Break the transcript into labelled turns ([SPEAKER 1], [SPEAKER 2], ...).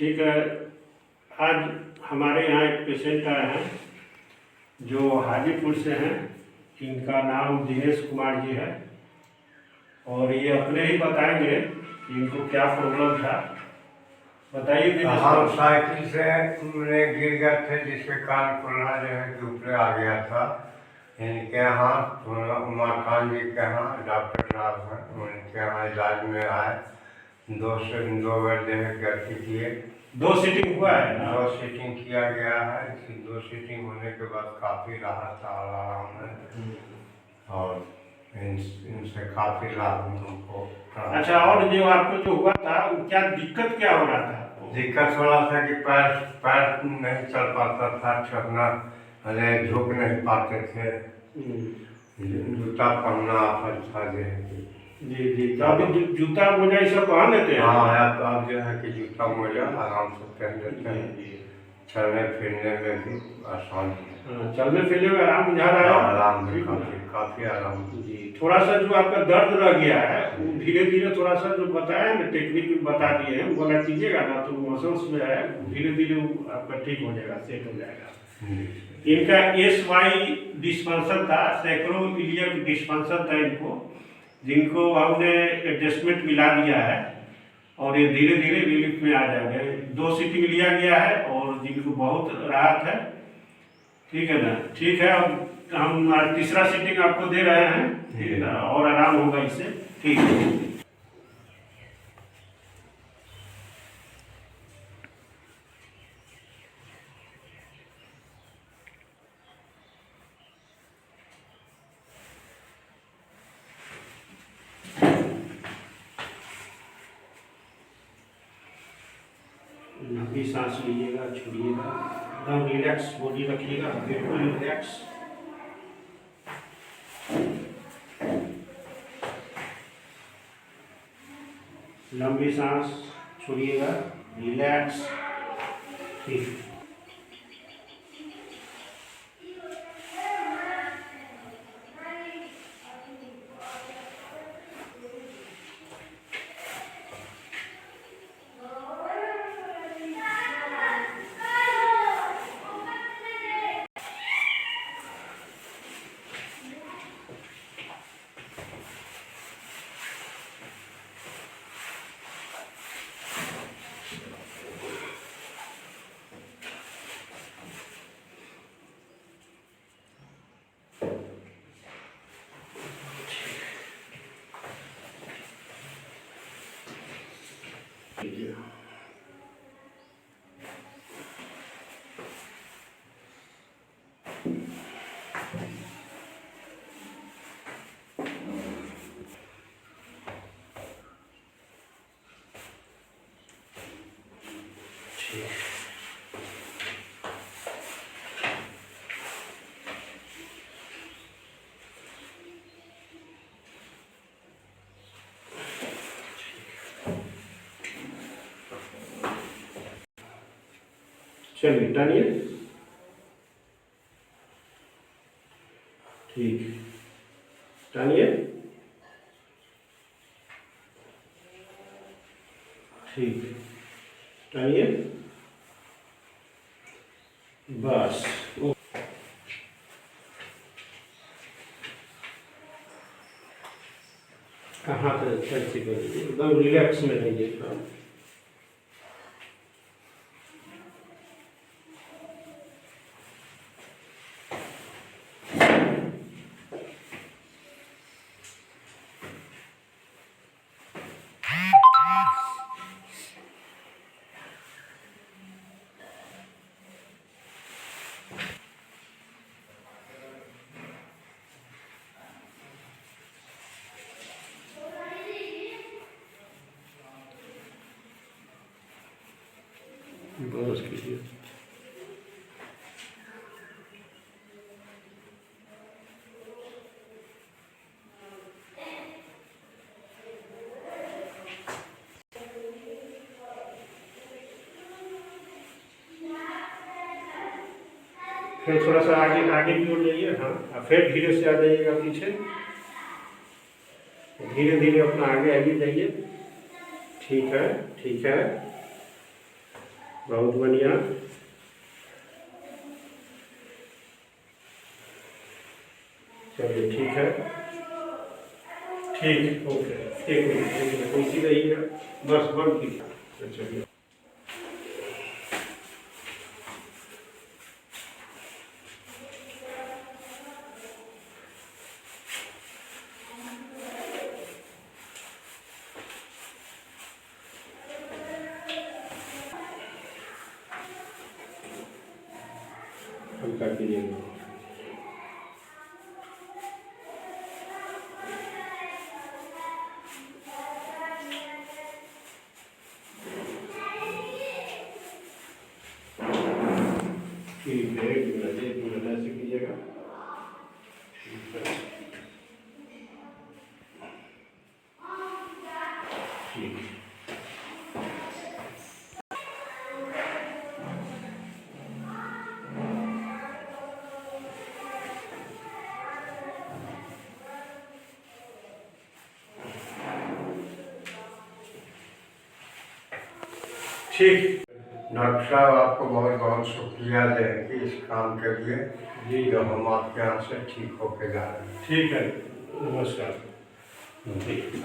[SPEAKER 1] ठीक है। आज हमारे यहाँ एक पेशेंट आए हैं जो हाजीपुर से हैं। इनका नाम दिनेश कुमार जी है और ये अपने ही बताएंगे कि इनको क्या प्रॉब्लम था। बताइए दिनेश।
[SPEAKER 2] हम साइकिल से गिर गए थे जिसके कारण कोल्हा जो है कि ऊपर आ गया था। इनके यहाँ उमर खान जी के यहाँ डॉक्टर साहब हैं, उनके यहाँ इलाज में आए। 2 बार जो है गलती किए।
[SPEAKER 1] 2 सीटिंग हुआ है ना?
[SPEAKER 2] 2 सीटिंग किया गया है। इसी 2 सीटिंग होने के बाद काफ़ी राहत और आराम है और इनसे काफ़ी लाभ हमको।
[SPEAKER 1] अच्छा, और जो आपको जो हुआ था वो क्या दिक्कत क्या हो रहा था?
[SPEAKER 2] दिक्कत हो रहा था कि पैर नहीं चल पाता था, चलना अरे झुक नहीं पाते थे। जूता पहनना अच्छा जो है कि
[SPEAKER 1] जी। तो अभी जूता मोजा ये सब पहन लेते हैं?
[SPEAKER 2] हाँ, अब जो है कि जूता मोजा आराम से पहन लेते हैं। चलने फिरने में भी आसान है।
[SPEAKER 1] चलने फिरने में आराम बुझा रहा है?
[SPEAKER 2] आराम भी काफ़ी आराम
[SPEAKER 1] जी। थोड़ा सा जो आपका दर्द रह गया है वो धीरे धीरे थोड़ा सा जो बताया ना टेक्निक बता दिए हैं, बोला कीजिएगा ना तो मसल्स में है धीरे धीरे आपका ठीक हो जाएगा, सेट हो जाएगा। इनका SY डिस्पेंसर था, सैक्रोइलियक डिस्पेंसर था इनको, जिनको हमने एडजस्टमेंट मिला दिया है और ये धीरे धीरे रिलीफ में आ जाएंगे। 2 सीटिंग लिया गया है और जिनको बहुत राहत है। ठीक है ना? ठीक है। अब हम तीसरा सीटिंग आपको दे रहे हैं, ठीक है ना? और आराम होगा इससे। ठीक है। लंबी सांस लीजिएगा, छोड़िएगा, एकदम रिलैक्स बॉडी रखिएगा, बिल्कुल रिलैक्स। लंबी सांस छोड़िएगा, रिलैक्स। ठीक। चलिए टानिए। ठीक, टानिए। ठीक, टानिए। बस। कहाँ पर अच्छे करिए, एकदम रिलैक्स में रहिए। बस कीजिए। फिर थोड़ा सा आगे आगे की ओर जाइए। हाँ, और फिर धीरे से आ जाइएगा पीछे। धीरे धीरे अपना आगे आगे जाइए। ठीक है, ठीक है। बहुत बढ़िया। चलिए ठीक है, ठीक, ओके, एक मिनट कुर्सी रहिएगा, बस बंद कीजिए। चलिए हल्का कीजिएगा। ठीक है, एक मिनट ऐसे कीजिएगा। ठीक है, ठीक। ठीक।
[SPEAKER 2] डॉक्टर साहब आपको बहुत बहुत शुक्रिया दें कि इस काम के लिए
[SPEAKER 1] जी
[SPEAKER 2] जो हम आपके यहाँ से ठीक होके जा रहे हैं।
[SPEAKER 1] ठीक है, नमस्कार। ठीक।